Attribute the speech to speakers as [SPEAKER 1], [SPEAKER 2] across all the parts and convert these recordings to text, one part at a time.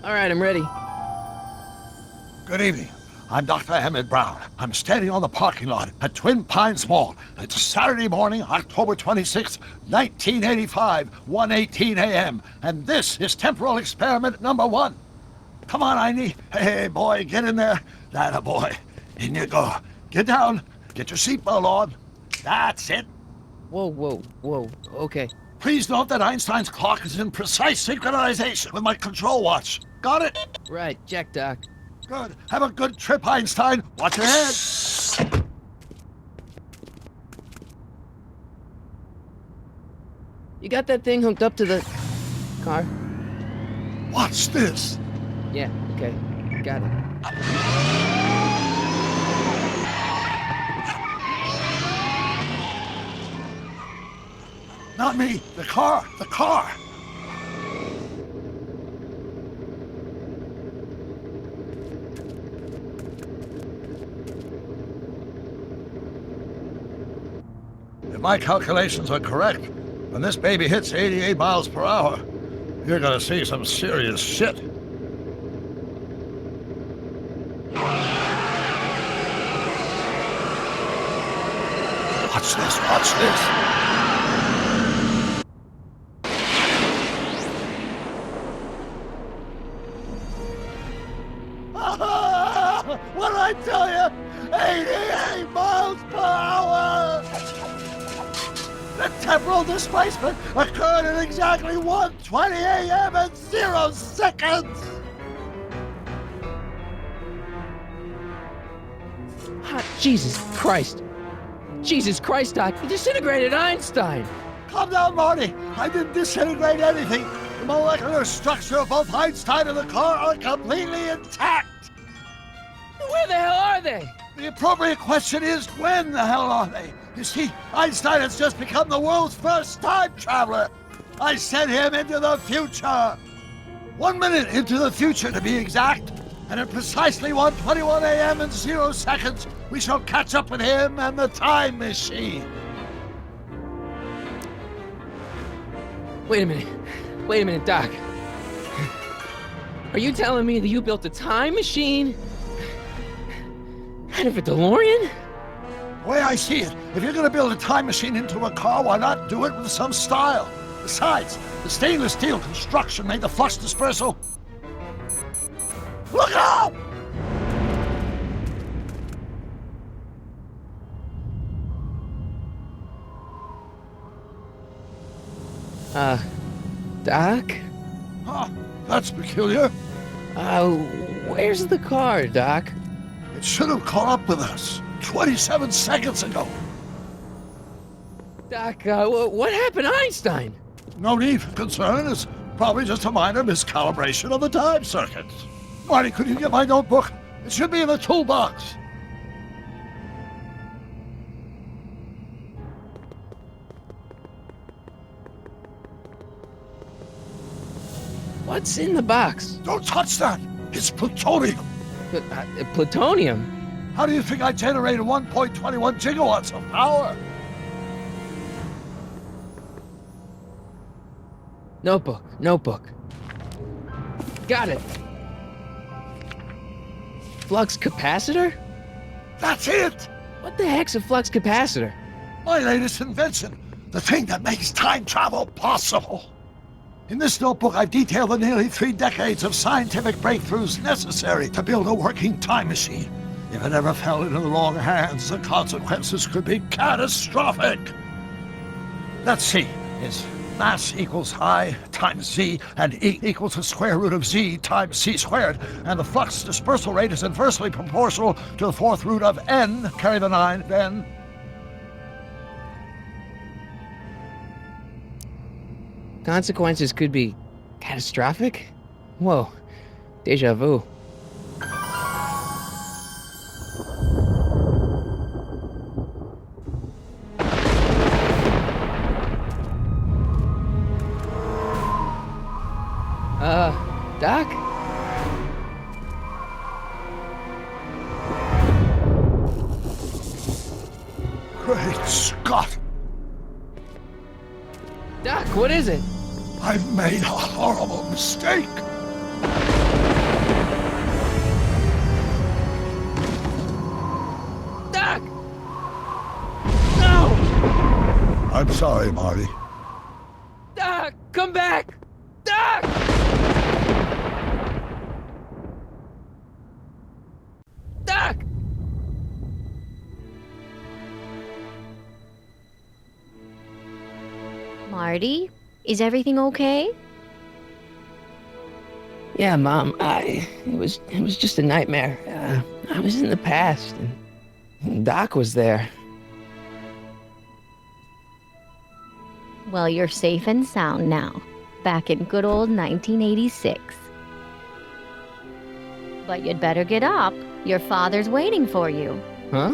[SPEAKER 1] All right, I'm ready.
[SPEAKER 2] Good evening. I'm Dr. Emmett Brown. I'm standing on the parking lot at Twin Pines Mall. It's Saturday morning, October 26, 1985, 1:18 a.m. And this is temporal experiment number 1. Come on, Einie. Hey, boy, get in there. That boy. In you go. Get down. Get your seatbelt on. That's it.
[SPEAKER 1] Whoa. Okay.
[SPEAKER 2] Please note that Einstein's clock is in precise synchronization with my control watch. Got it?
[SPEAKER 1] Right, check, Doc.
[SPEAKER 2] Good. Have a good trip, Einstein. Watch your head.
[SPEAKER 1] You got that thing hooked up to the car?
[SPEAKER 2] Watch this.
[SPEAKER 1] Yeah, okay. Got it.
[SPEAKER 2] Not me. The car. The car. If my calculations are correct, when this baby hits 88 miles per hour, you're gonna see some serious shit. Watch this, watch this. What did I tell you? 88 miles per hour! The temporal displacement occurred at exactly 1:20 a.m. and 0 seconds!
[SPEAKER 1] Jesus Christ. Jesus Christ, Doc. You disintegrated Einstein.
[SPEAKER 2] Calm down, Marty. I didn't disintegrate anything. The molecular structure of both Einstein and the car are completely intact.
[SPEAKER 1] Where the hell are they?
[SPEAKER 2] The appropriate question is, when the hell are they? You see, Einstein has just become the world's first time traveler. I sent him into the future. 1 minute into the future, to be exact. And at precisely 1:21 a.m. and 0 seconds, we shall catch up with him and the time machine.
[SPEAKER 1] Wait a minute, Doc. Are you telling me that you built a time machine out of a DeLorean?
[SPEAKER 2] The way I see it, if you're going to build a time machine into a car, why not do it with some style? Besides, the stainless steel construction made the flux dispersal. Look out!
[SPEAKER 1] Doc?
[SPEAKER 2] Huh, that's peculiar.
[SPEAKER 1] Where's the car, Doc?
[SPEAKER 2] It should have caught up with us 27 seconds ago.
[SPEAKER 1] Doc, what happened to Einstein?
[SPEAKER 2] No need for concern. It's probably just a minor miscalibration of the time circuits. Marty, could you get my notebook? It should be in the toolbox.
[SPEAKER 1] What's in the box?
[SPEAKER 2] Don't touch that. It's plutonium.
[SPEAKER 1] Plutonium?
[SPEAKER 2] How do you think I generated 1.21 gigawatts of power?
[SPEAKER 1] Notebook. Got it. Flux capacitor?
[SPEAKER 2] That's it!
[SPEAKER 1] What the heck's a flux capacitor?
[SPEAKER 2] My latest invention. The thing that makes time travel possible. In this notebook, I've detailed the nearly 3 decades of scientific breakthroughs necessary to build a working time machine. If it ever fell into the wrong hands, the consequences could be catastrophic. Let's see. It's mass equals I times Z, and E equals the square root of Z times C squared, and the flux dispersal rate is inversely proportional to the 4th root of N, carry the 9, then...
[SPEAKER 1] Consequences could be catastrophic? Whoa, deja vu. Doc?
[SPEAKER 2] Great Scott!
[SPEAKER 1] Doc, what is it?
[SPEAKER 2] I've made a horrible mistake! I'm sorry, Marty.
[SPEAKER 1] Doc, come back! Doc! Doc!
[SPEAKER 3] Marty, is everything okay?
[SPEAKER 1] Yeah, Mom, it was just a nightmare. I was in the past, and Doc was there.
[SPEAKER 3] Well, you're safe and sound now, back in good old 1986. But you'd better get up. Your father's waiting for you.
[SPEAKER 1] Huh?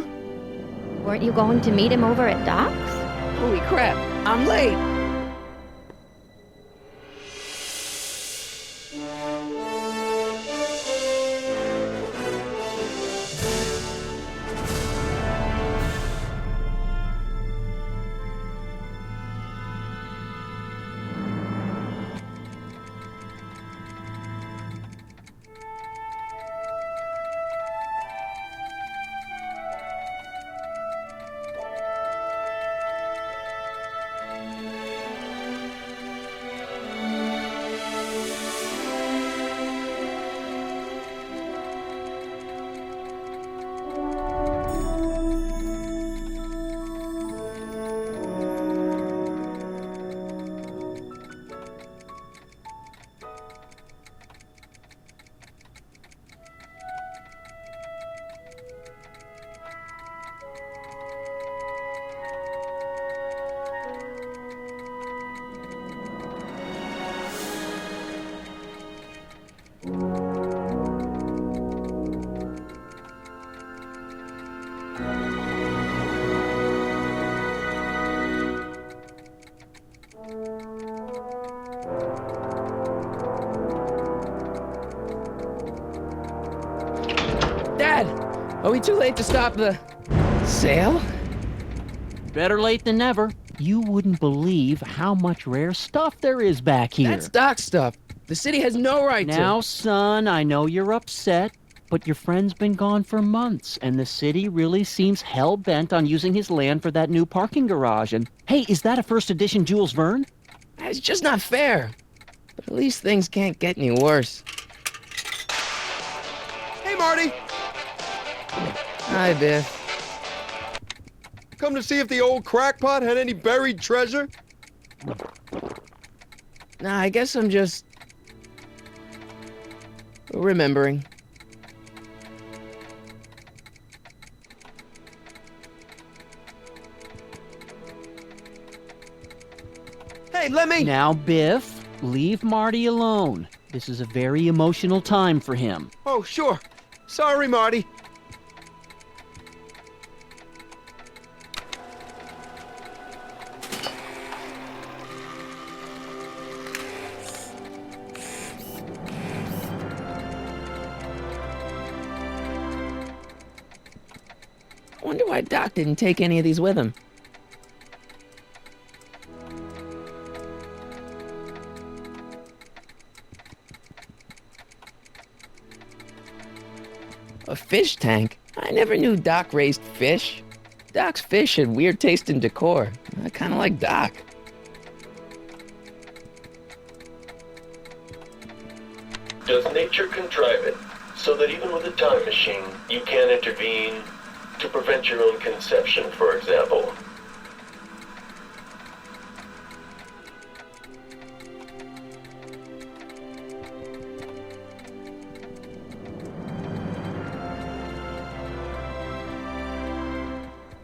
[SPEAKER 3] Weren't you going to meet him over at Doc's?
[SPEAKER 1] Holy crap, I'm late! Dad, are we too late to stop the sale?
[SPEAKER 4] Better late than never. You wouldn't believe how much rare stuff there is back here.
[SPEAKER 1] That's Doc stuff. The city has no right to.
[SPEAKER 4] Now, son, I know you're upset, but your friend's been gone for months, and the city really seems hell-bent on using his land for that new parking garage. And, hey, is that a first edition Jules Verne?
[SPEAKER 1] It's just not fair. But at least things can't get any worse.
[SPEAKER 5] Hey, Marty!
[SPEAKER 1] Hi, Biff.
[SPEAKER 5] Come to see if the old crackpot had any buried treasure?
[SPEAKER 1] Nah, I guess I'm just remembering.
[SPEAKER 5] Hey, let me...
[SPEAKER 4] Now, Biff, leave Marty alone. This is a very emotional time for him.
[SPEAKER 5] Oh, sure. Sorry, Marty.
[SPEAKER 1] I wonder why Doc didn't take any of these with him. A fish tank? I never knew Doc raised fish. Doc's fish had weird taste in decor. I kind of like Doc.
[SPEAKER 6] Does nature contrive it so that even with a time machine, you can't intervene to prevent your own conception, for example?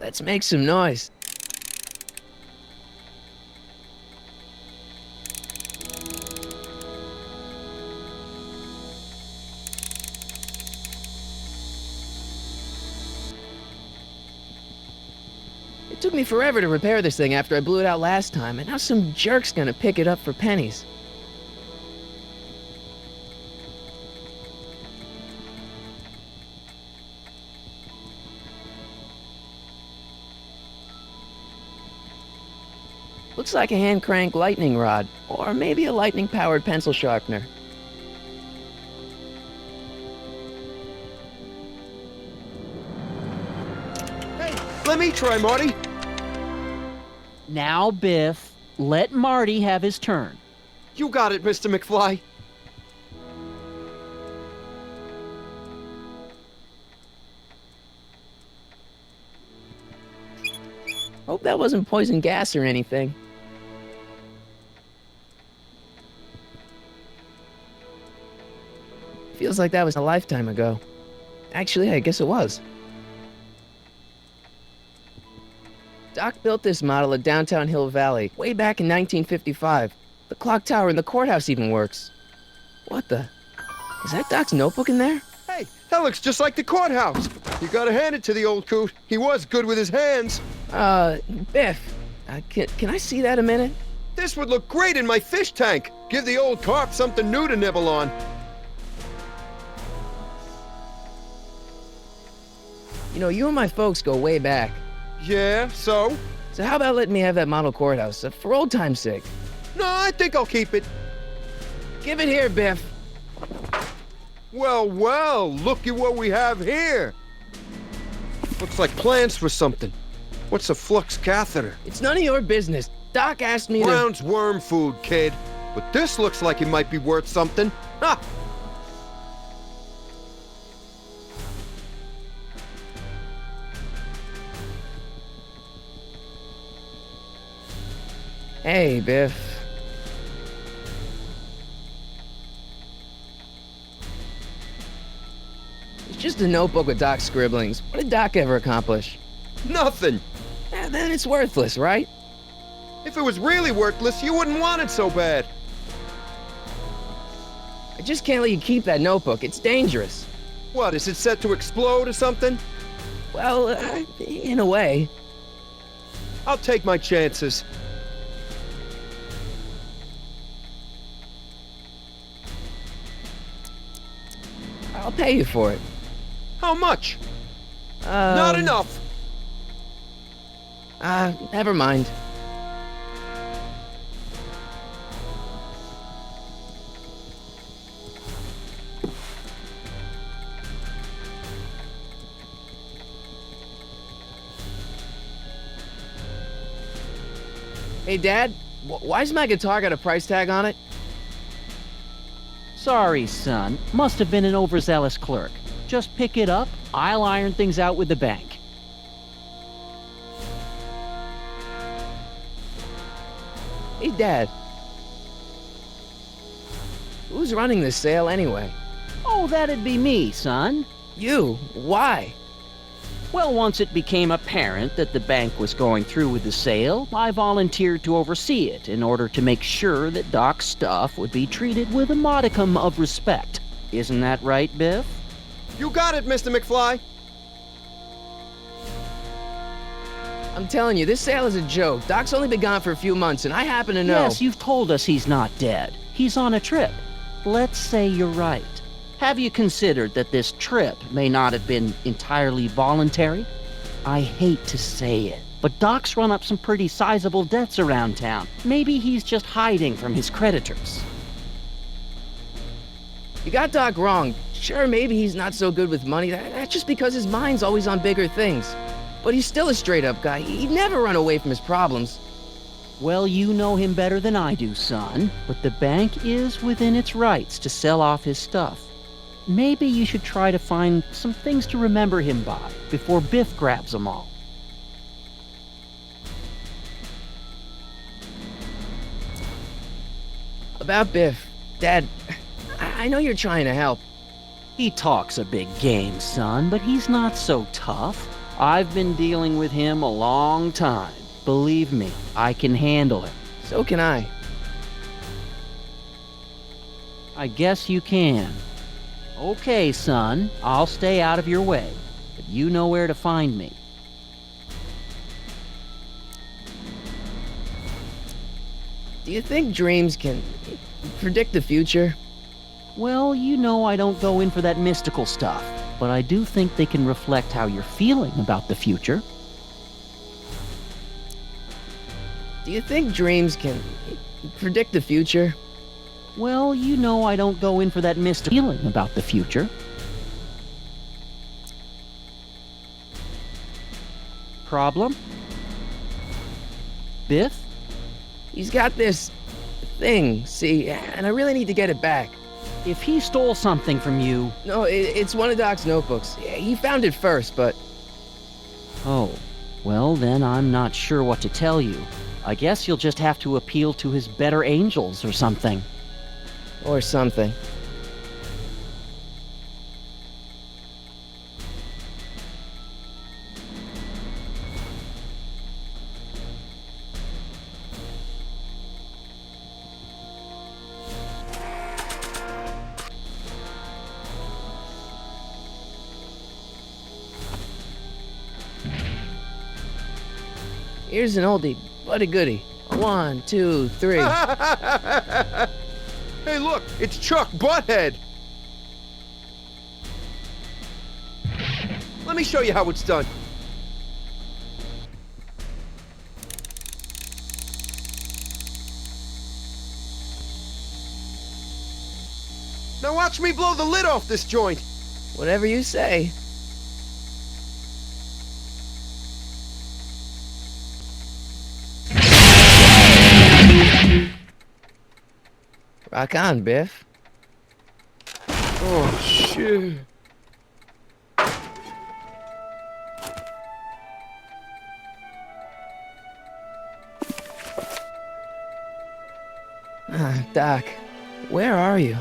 [SPEAKER 1] Let's make some noise. It took me forever to repair this thing after I blew it out last time, and now some jerk's gonna pick it up for pennies. Looks like a hand-crank lightning rod, or maybe a lightning-powered pencil sharpener.
[SPEAKER 5] Hey, let me try, Marty.
[SPEAKER 4] Now, Biff, let Marty have his turn.
[SPEAKER 5] You got it, Mr. McFly.
[SPEAKER 1] Hope that wasn't poison gas or anything. Feels like that was a lifetime ago. Actually, I guess it was. Doc built this model at downtown Hill Valley way back in 1955. The clock tower in the courthouse even works. What the? Is that Doc's notebook in there?
[SPEAKER 5] Hey, that looks just like the courthouse. You gotta hand it to the old coot. He was good with his hands.
[SPEAKER 1] Biff, can I see that a minute?
[SPEAKER 5] This would look great in my fish tank. Give the old carp something new to nibble on.
[SPEAKER 1] You know, you and my folks go way back.
[SPEAKER 5] Yeah, so?
[SPEAKER 1] So how about letting me have that model courthouse, for old time's sake?
[SPEAKER 5] No, I think I'll keep it.
[SPEAKER 1] Give it here, Biff.
[SPEAKER 5] Well, well, look at what we have here. Looks like plans for something. What's a flux catheter?
[SPEAKER 1] It's none of your business. Doc asked me to...
[SPEAKER 5] Brown's worm food, kid. But this looks like it might be worth something. Ha!
[SPEAKER 1] Hey, Biff. It's just a notebook with Doc's scribblings. What did Doc ever accomplish?
[SPEAKER 5] Nothing.
[SPEAKER 1] Then it's worthless, right?
[SPEAKER 5] If it was really worthless, you wouldn't want it so bad.
[SPEAKER 1] I just can't let you keep that notebook. It's dangerous.
[SPEAKER 5] What, is it set to explode or something?
[SPEAKER 1] Well, in a way.
[SPEAKER 5] I'll take my chances.
[SPEAKER 1] I'll pay you for it.
[SPEAKER 5] How much? Not enough.
[SPEAKER 1] Never mind. Hey, Dad, why's my guitar got a price tag on it?
[SPEAKER 4] Sorry, son. Must have been an overzealous clerk. Just pick it up. I'll iron things out with the bank.
[SPEAKER 1] Hey, Dad. Who's running this sale anyway?
[SPEAKER 4] Oh, that'd be me, son.
[SPEAKER 1] You? Why?
[SPEAKER 4] Well, once it became apparent that the bank was going through with the sale, I volunteered to oversee it in order to make sure that Doc's stuff would be treated with a modicum of respect. Isn't that right, Biff?
[SPEAKER 5] You got it, Mr. McFly.
[SPEAKER 1] I'm telling you, this sale is a joke. Doc's only been gone for a few months, and I happen to know...
[SPEAKER 4] Yes, you've told us he's not dead. He's on a trip. Let's say you're right. Have you considered that this trip may not have been entirely voluntary? I hate to say it, but Doc's run up some pretty sizable debts around town. Maybe he's just hiding from his creditors.
[SPEAKER 1] You got Doc wrong. Sure, maybe he's not so good with money. That's just because his mind's always on bigger things. But he's still a straight-up guy. He'd never run away from his problems.
[SPEAKER 4] Well, you know him better than I do, son, but the bank is within its rights to sell off his stuff. Maybe you should try to find some things to remember him by before Biff grabs them all.
[SPEAKER 1] About Biff, Dad, I know you're trying to help.
[SPEAKER 4] He talks a big game, son, but he's not so tough. I've been dealing with him a long time. Believe me, I can handle him.
[SPEAKER 1] So can I.
[SPEAKER 4] I guess you can. Okay, son, I'll stay out of your way, but you know where to find me.
[SPEAKER 1] Do you think dreams can predict the future?
[SPEAKER 4] Well, you know I don't go in for that mystical stuff, but I do think they can reflect how you're feeling about the future.
[SPEAKER 1] Do you think dreams can predict the future?
[SPEAKER 4] Well, you know I don't go in for that mystical feeling about the future. Problem? Biff?
[SPEAKER 1] He's got this thing, see, and I really need to get it back.
[SPEAKER 4] If he stole something from you...
[SPEAKER 1] No, it's one of Doc's notebooks. Yeah, he found it first, but...
[SPEAKER 4] Oh, well then I'm not sure what to tell you. I guess you'll just have to appeal to his better angels or something.
[SPEAKER 1] Or something. Here's an oldie, but a goodie. 1, 2, 3.
[SPEAKER 5] Hey, look, it's Chuck Butthead. Let me show you how it's done. Now watch me blow the lid off this joint.
[SPEAKER 1] Whatever you say. Rock on, Biff.
[SPEAKER 5] Oh, shit.
[SPEAKER 1] Doc, where are you?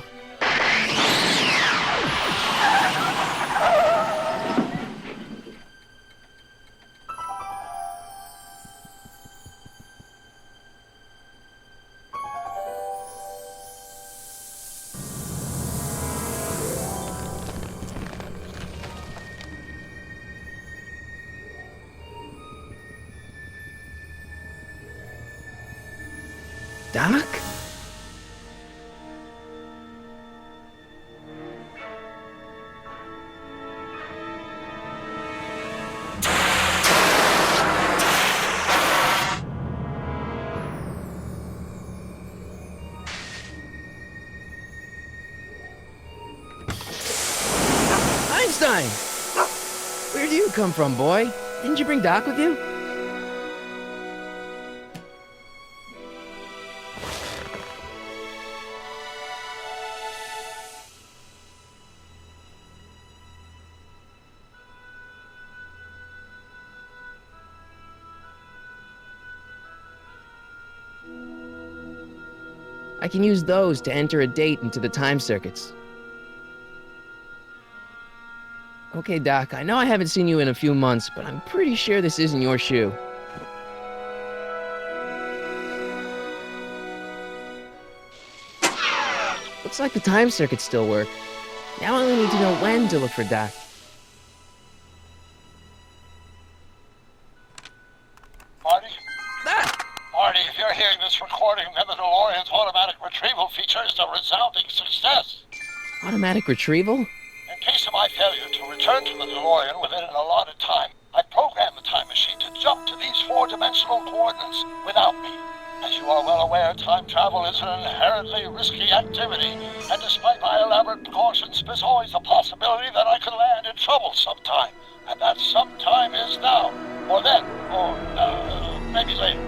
[SPEAKER 1] Doc? Einstein! Where do you come from, boy? Didn't you bring Doc with you? I can use those to enter a date into the time circuits. Okay, Doc, I know I haven't seen you in a few months, but I'm pretty sure this isn't your shoe. Looks like the time circuits still work. Now I only need to know when to look for Doc.
[SPEAKER 2] Marty?
[SPEAKER 1] Ah!
[SPEAKER 2] Marty, if you're hearing this recording, then the DeLorean's automatic retrieval feature is a resounding success.
[SPEAKER 1] Automatic retrieval?
[SPEAKER 2] In case of my failure to return to the DeLorean within an allotted time, I programmed the time machine to jump to these four-dimensional coordinates without me. As you are well aware, time travel is an inherently risky activity, and despite my elaborate precautions, there's always a possibility that I could land in trouble sometime. And that sometime is now, or then, or maybe later.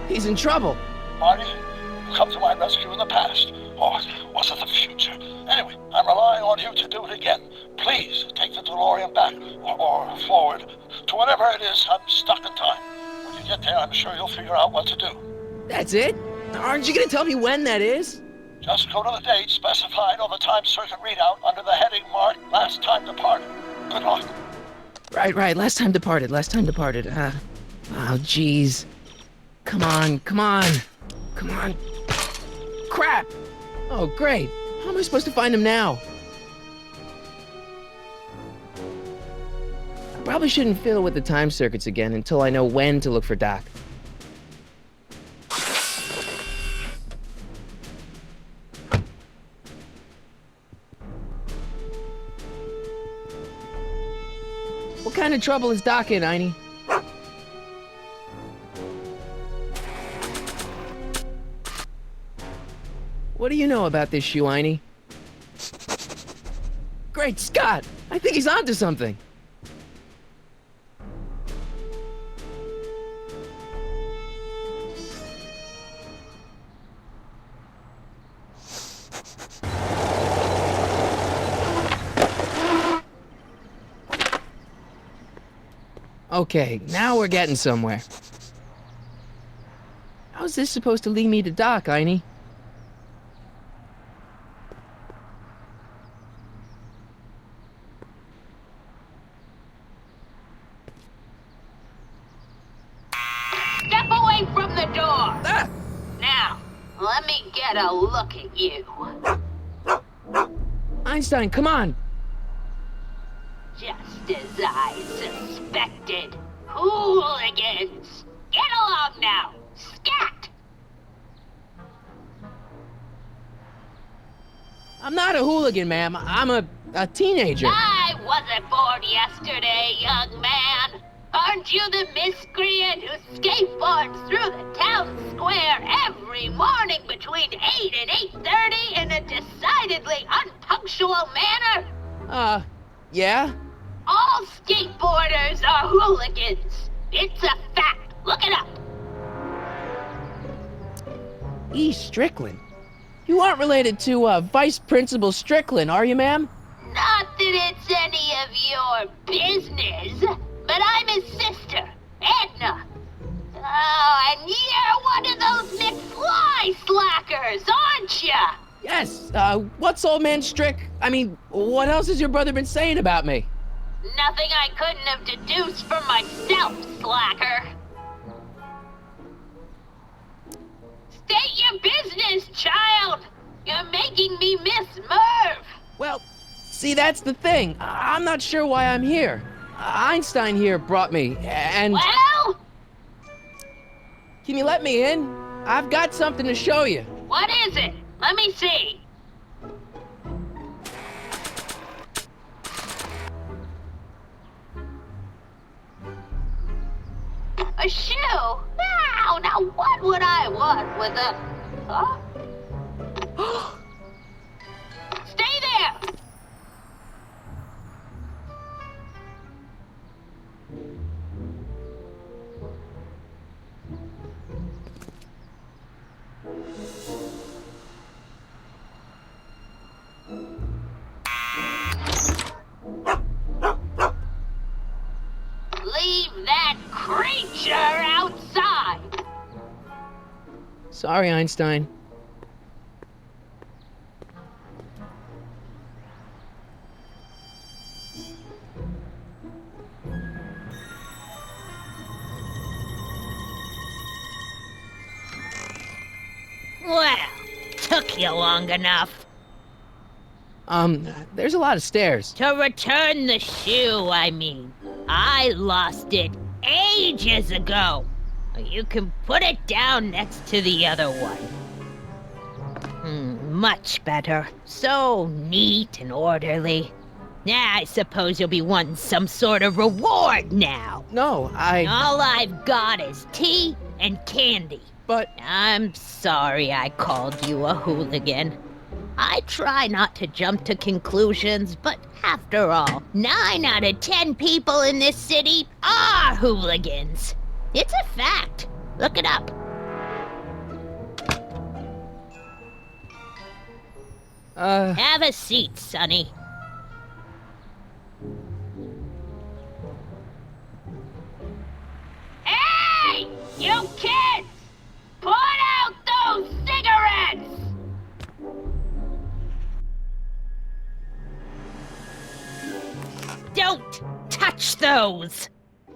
[SPEAKER 1] He's in trouble.
[SPEAKER 2] Marty, you come to my rescue in the past, or was it the future? Anyway, I'm relying on you to do it again. Please take the DeLorean back, or forward, to whenever it is I'm stuck in time. When you get there, I'm sure you'll figure out what to do.
[SPEAKER 1] That's it? Aren't you gonna tell me when that is?
[SPEAKER 2] Just go to the date specified on the time circuit readout under the heading marked Last Time Departed. Good luck.
[SPEAKER 1] Right, last time departed. Oh, jeez. Come on. Crap! Oh, great. How am I supposed to find him now? I probably shouldn't fiddle with the time circuits again until I know when to look for Doc. What kind of trouble is Doc in, Einie? What do you know about this shoe, Einie? Great Scott! I think he's onto something! Okay, now we're getting somewhere. How's this supposed to lead me to Doc, Einie?
[SPEAKER 7] Step away from the door!
[SPEAKER 1] Ah!
[SPEAKER 7] Now, let me get a look at you.
[SPEAKER 1] Einstein, come on!
[SPEAKER 7] Just as I suspected. Hooligans! Get along now! Scat!
[SPEAKER 1] I'm not a hooligan, ma'am. I'm a teenager.
[SPEAKER 7] I wasn't born yesterday, young man. Aren't you the miscreant who skateboards through the town square every morning between 8 and 8:30 in a decidedly unpunctual manner?
[SPEAKER 1] Yeah?
[SPEAKER 7] All skateboarders are hooligans. It's a fact. Look it up.
[SPEAKER 1] E. Strickland. You aren't related to, Vice Principal Strickland, are you, ma'am?
[SPEAKER 7] Not that it's any of your business, but I'm his sister, Edna. Oh, and you're one of those McFly slackers, aren't ya?
[SPEAKER 1] Yes, what's old man what else has your brother been saying about me?
[SPEAKER 7] Nothing I couldn't have deduced from myself, slacker. State your business, child! You're making me miss Merv!
[SPEAKER 1] Well, see, that's the thing. I'm not sure why I'm here. Einstein here brought me, and...
[SPEAKER 7] Well?
[SPEAKER 1] Can you let me in? I've got something to show you.
[SPEAKER 7] What is it? Let me see. A shoe? Now what would I want with a... Huh? Stay there! Leave that creature outside!
[SPEAKER 1] Sorry, Einstein.
[SPEAKER 7] Well, took you long enough.
[SPEAKER 1] There's a lot of stairs.
[SPEAKER 7] To return the shoe, I mean. I lost it ages ago. You can put it down next to the other one. Much better. So neat and orderly. I suppose you'll be wanting some sort of reward now.
[SPEAKER 1] No,
[SPEAKER 7] All I've got is tea and candy.
[SPEAKER 1] But...
[SPEAKER 7] I'm sorry I called you a hooligan. I try not to jump to conclusions, but after all, 9 out of 10 people in this city are hooligans. It's a fact. Look it up. Have a seat, Sonny. Hey! You kids! Put out those cigarettes! Don't touch those!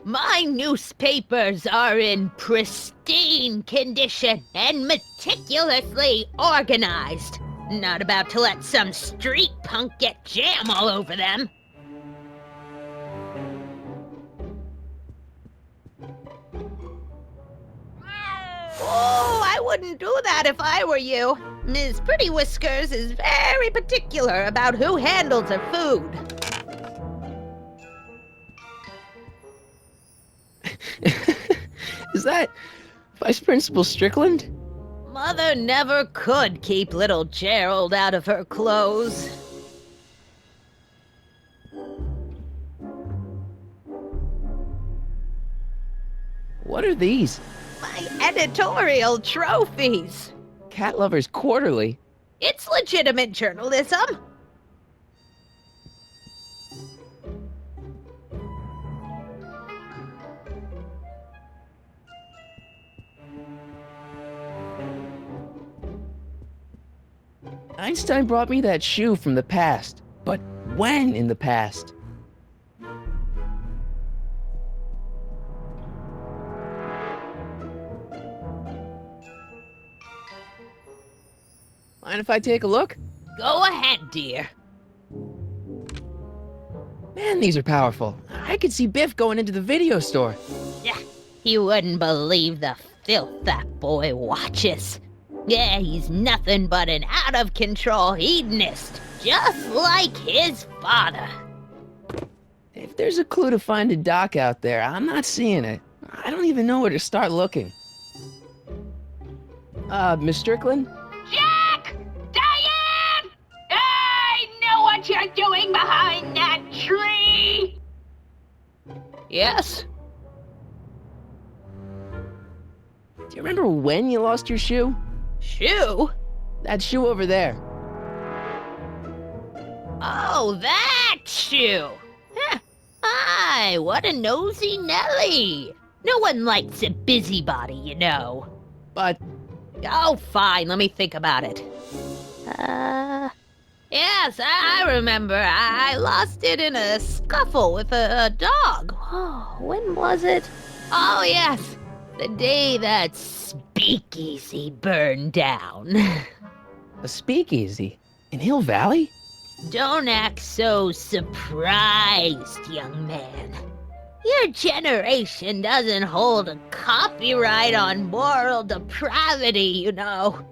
[SPEAKER 7] My newspapers are in pristine condition and meticulously organized. Not about to let some street punk get jam all over them. Oh, I wouldn't do that if I were you. Ms. Pretty Whiskers is very particular about who handles her food.
[SPEAKER 1] Is that Vice Principal Strickland?
[SPEAKER 7] Mother never could keep little Gerald out of her clothes.
[SPEAKER 1] What are these?
[SPEAKER 7] My editorial trophies.
[SPEAKER 1] Cat Lovers Quarterly?
[SPEAKER 7] It's legitimate journalism.
[SPEAKER 1] Einstein brought me that shoe from the past. But when in the past? Mind if I take a look?
[SPEAKER 7] Go ahead, dear.
[SPEAKER 1] Man, these are powerful. I could see Biff going into the video store.
[SPEAKER 7] Yeah, you wouldn't believe the filth that boy watches. Yeah, he's nothing but an out-of-control hedonist, just like his father.
[SPEAKER 1] If there's a clue to finding Doc out there, I'm not seeing it. I don't even know where to start looking. Miss Strickland?
[SPEAKER 7] Jack! Diane! I know what you're doing behind that tree!
[SPEAKER 4] Yes?
[SPEAKER 1] Do you remember when you lost your shoe?
[SPEAKER 7] Shoe?
[SPEAKER 1] That shoe over there.
[SPEAKER 7] Oh, that shoe! Huh. Aye, what a nosy Nelly! No one likes a busybody, you know.
[SPEAKER 1] But
[SPEAKER 7] Oh, fine, let me think about it. Yes, I remember. I lost it in a scuffle with a dog. Oh, when was it? Oh, yes, the day that speakeasy burned down.
[SPEAKER 1] a speakeasy in Hill Valley?
[SPEAKER 7] Don't act so surprised, young man. Your generation doesn't hold a copyright on moral depravity, you know.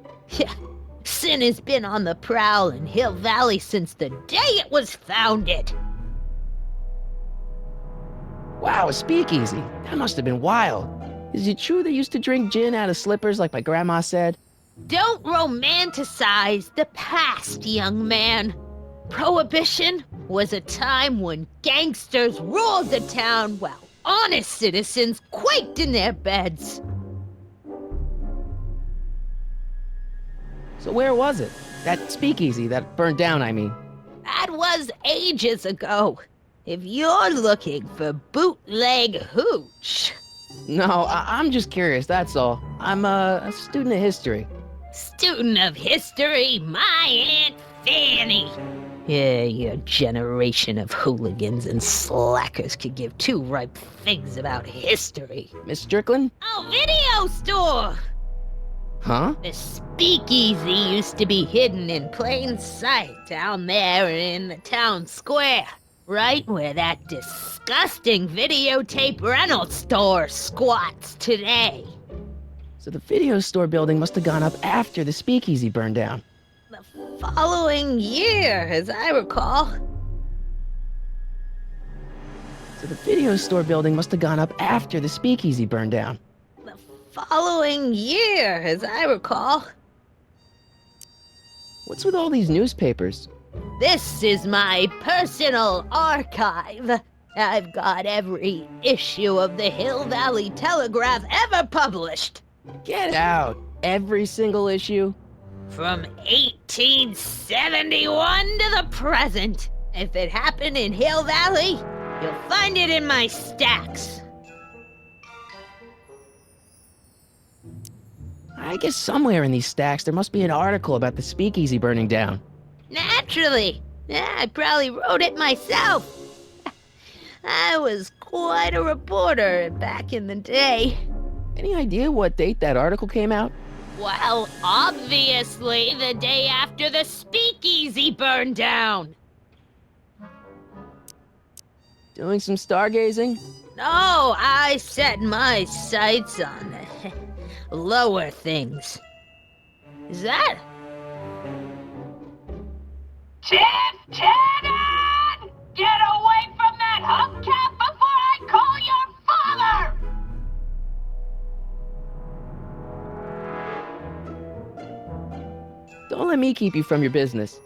[SPEAKER 7] Sin has been on the prowl in Hill Valley since the day it was founded.
[SPEAKER 1] Wow, a speakeasy. That must have been wild. Is it true they used to drink gin out of slippers like my grandma said?
[SPEAKER 7] Don't romanticize the past, young man. Prohibition was a time when gangsters ruled the town while honest citizens quaked in their beds.
[SPEAKER 1] So where was it? That speakeasy that burned down, I mean.
[SPEAKER 7] That was ages ago. If you're looking for bootleg hooch.
[SPEAKER 1] No, I'm just curious, that's all. I'm a student of history.
[SPEAKER 7] Student of history, my Aunt Fanny. Yeah, your generation of hooligans and slackers could give two ripe figs about history.
[SPEAKER 1] Miss Strickland?
[SPEAKER 7] Oh, video store!
[SPEAKER 1] Huh?
[SPEAKER 7] The speakeasy used to be hidden in plain sight down there in the town square. Right where that disgusting videotape rental store squats today.
[SPEAKER 1] So the video store building must have gone up after the speakeasy burned down.
[SPEAKER 7] The following year, as I recall.
[SPEAKER 1] So the video store building must have gone up after the speakeasy burned down.
[SPEAKER 7] The following year, as I recall.
[SPEAKER 1] What's with all these newspapers?
[SPEAKER 7] This is my personal archive. I've got every issue of the Hill Valley Telegraph ever published.
[SPEAKER 1] Get out! Every single issue?
[SPEAKER 7] From 1871 to the present. If it happened in Hill Valley, you'll find it in my stacks.
[SPEAKER 1] I guess somewhere in these stacks there must be an article about the speakeasy burning down.
[SPEAKER 7] Naturally. Yeah, I probably wrote it myself. I was quite a reporter back in the day.
[SPEAKER 1] Any idea what date that article came out?
[SPEAKER 7] Well, obviously the day after the speakeasy burned down.
[SPEAKER 1] Doing some stargazing?
[SPEAKER 7] No, I set my sights on lower things. Is that? Tannen! Get away from that hubcap before I call your father!
[SPEAKER 1] Don't let me keep you from your business.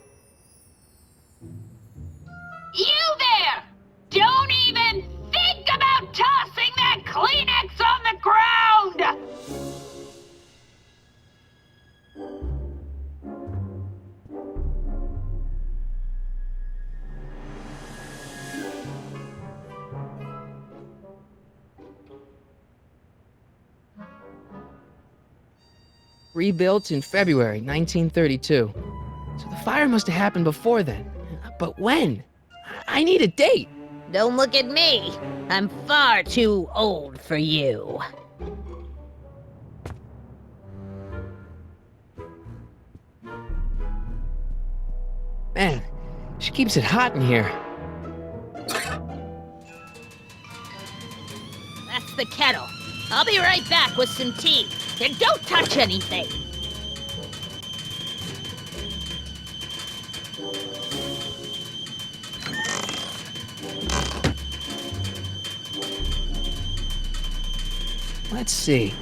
[SPEAKER 7] You there! Don't even think about tossing that Kleenex on the ground!
[SPEAKER 1] Rebuilt in February 1932. So the fire must have happened before then. But when? I need a date.
[SPEAKER 7] Don't look at me. I'm far too old for you.
[SPEAKER 1] Man, she keeps it hot in here.
[SPEAKER 7] That's the kettle. I'll be right back with some tea. And don't touch anything.
[SPEAKER 1] Let's see.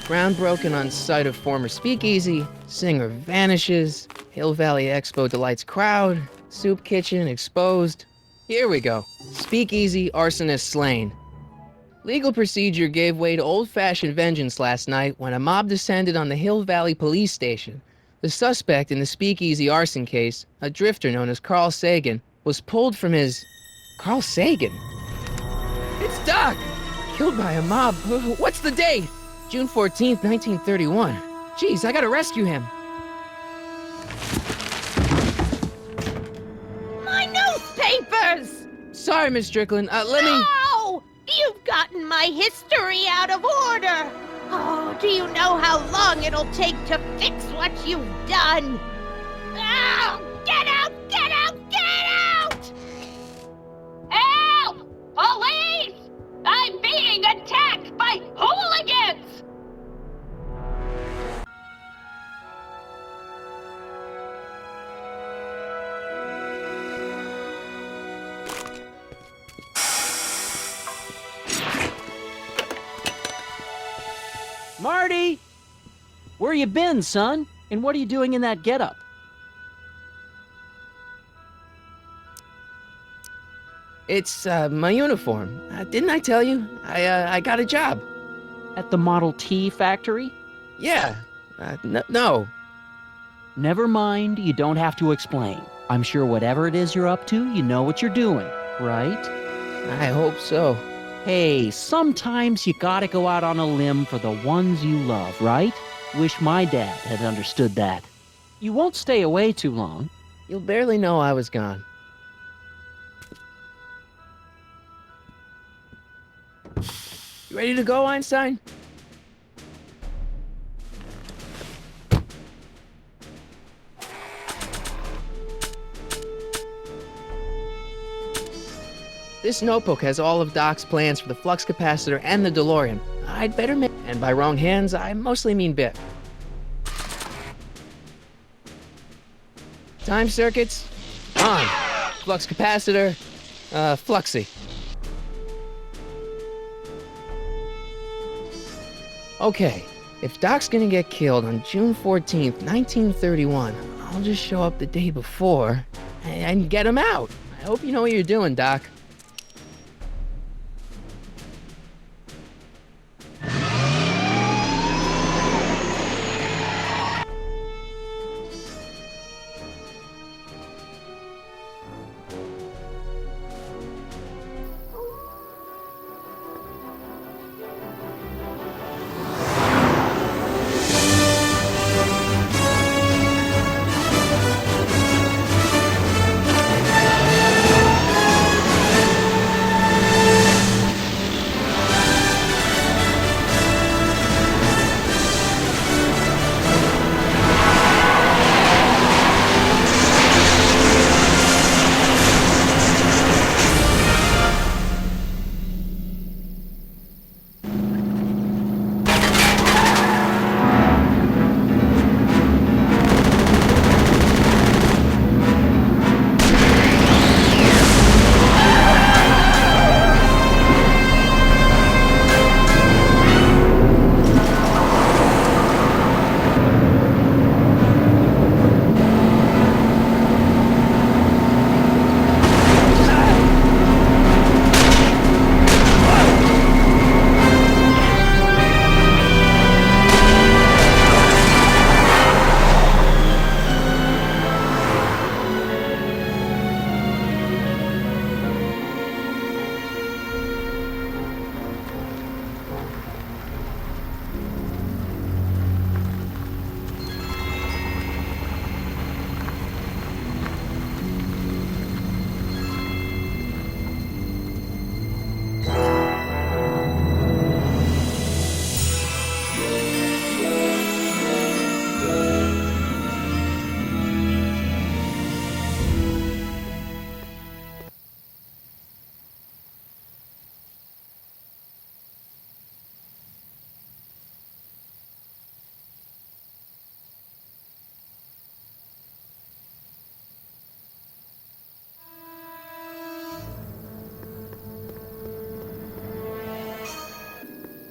[SPEAKER 1] Ground broken on site of former speakeasy. Singer vanishes. Hill Valley Expo delights crowd. Soup kitchen exposed. Here we go. Speakeasy arsonist slain. Legal procedure gave way to old-fashioned vengeance last night when a mob descended on the Hill Valley police station. The suspect in the speakeasy arson case, a drifter known as Carl Sagan, was pulled from his... Carl Sagan? It's Doc! Killed by a mob. What's the date? June 14th, 1931. Jeez, I gotta rescue him.
[SPEAKER 7] My newspapers!
[SPEAKER 1] Sorry, Miss Strickland. Let me...
[SPEAKER 7] No! You've gotten my history out of order! Oh, do you know how long it'll take to fix what you've done? Oh, get out! Get out! Get out! Help! Police! I'm being attacked by hooligans!
[SPEAKER 4] Marty! Where you been, son? And what are you doing in that getup?
[SPEAKER 1] It's, my uniform. Didn't I tell you? I got a job.
[SPEAKER 4] At the Model T factory?
[SPEAKER 1] Yeah. No.
[SPEAKER 4] Never mind, you don't have to explain. I'm sure whatever it is you're up to, you know what you're doing, right?
[SPEAKER 1] I hope so.
[SPEAKER 4] Hey, sometimes you gotta go out on a limb for the ones you love, right? Wish my dad had understood that. You won't stay away too long.
[SPEAKER 1] You'll barely know I was gone. You ready to go, Einstein? This notebook has all of Doc's plans for the flux capacitor and the DeLorean. I'd better make... And by wrong hands, I mostly mean Biff. Time circuits, on. Flux capacitor, fluxy. Okay, if Doc's gonna get killed on June 14th, 1931, I'll just show up the day before and get him out. I hope you know what you're doing, Doc.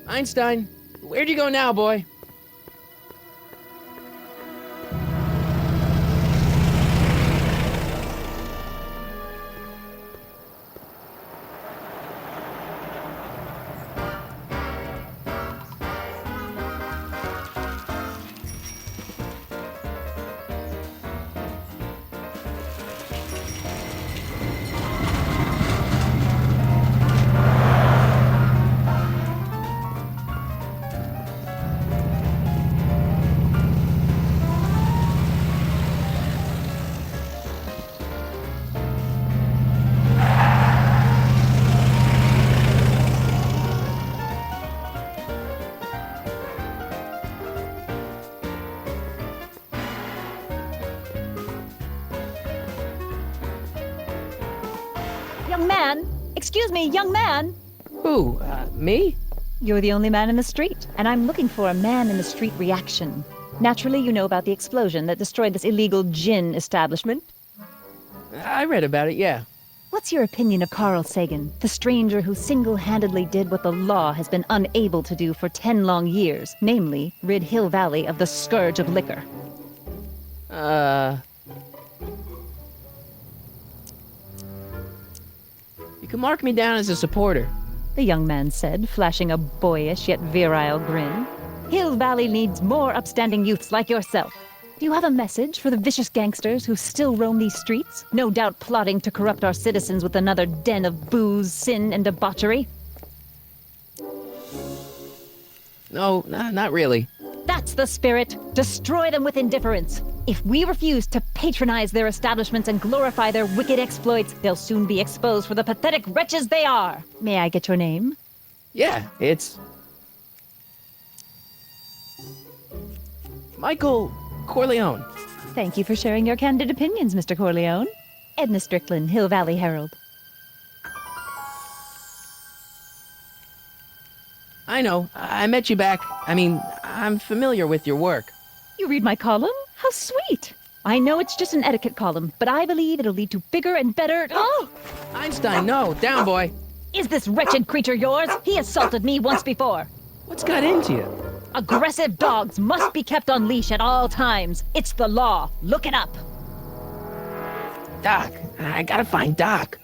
[SPEAKER 1] Einstein, where'd you go now, boy?
[SPEAKER 8] Young man! Excuse me, young man!
[SPEAKER 1] Who, me?
[SPEAKER 8] You're the only man in the street, and I'm looking for a man-in-the-street reaction. Naturally, you know about the explosion that destroyed this illegal gin establishment.
[SPEAKER 1] I read about it, yeah.
[SPEAKER 8] What's your opinion of Carl Sagan, the stranger who single-handedly did what the law has been unable to do for 10 long years, namely, rid Hill Valley of the scourge of liquor?
[SPEAKER 1] You can mark me down as a supporter.
[SPEAKER 8] The young man said, flashing a boyish yet virile grin. Hill Valley needs more upstanding youths like yourself. Do you have a message for the vicious gangsters who still roam these streets, no doubt plotting to corrupt our citizens with another den of booze, sin, and debauchery?
[SPEAKER 1] No, not really.
[SPEAKER 8] That's the spirit. Destroy them with indifference. If we refuse to patronize their establishments and glorify their wicked exploits, they'll soon be exposed for the pathetic wretches they are. May I get your name?
[SPEAKER 1] Yeah, it's... Michael Corleone.
[SPEAKER 8] Thank you for sharing your candid opinions, Mr. Corleone. Edna Strickland, Hill Valley Herald.
[SPEAKER 1] I know. I met you back. I'm familiar with your work.
[SPEAKER 8] You read my column? How sweet! I know it's just an etiquette column, but I believe it'll lead to bigger and better... Oh!
[SPEAKER 1] Einstein, no. Down, boy.
[SPEAKER 8] Is this wretched creature yours? He assaulted me once before.
[SPEAKER 1] What's got into you?
[SPEAKER 8] Aggressive dogs must be kept on leash at all times. It's the law. Look it up.
[SPEAKER 1] Doc. I gotta find Doc.